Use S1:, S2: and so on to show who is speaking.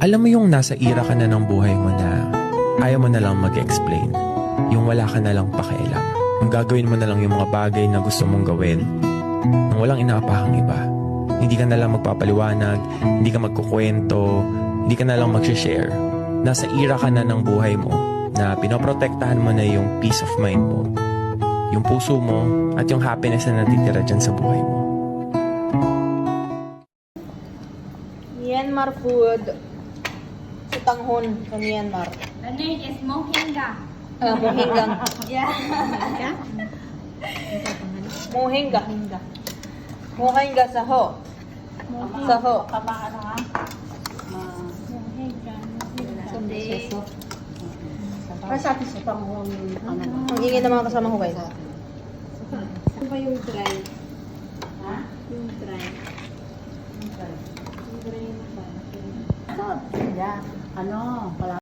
S1: Alam mo yung nasa era ka na ng buhay mo na ayaw mo na lang mag-explain. Yung wala ka na lang pakialam. Yung gagawin mo na lang yung mga bagay na gusto mong gawin nang walang inaapahang iba. Hindi ka na lang magpapaliwanag, hindi ka magkukwento, hindi ka na lang mag-share. Nasa era ka na ng buhay mo na pinoprotektahan mo na yung peace of mind mo, yung puso mo, at yung happiness na natitira dyan sa buhay mo.
S2: Myanmar food. Sutanghon sa Myanmar.
S3: The name is Mohinga.
S2: Mohingang.
S3: Yeah.
S2: Mohinga. Mohinga saho. Saho.
S4: Para sa atin sa panghon,
S2: Ang ingay ng mga kasama ko guys.
S4: ano ba yung dry? Ha? Yung dry. Yung dry na ba? Ano?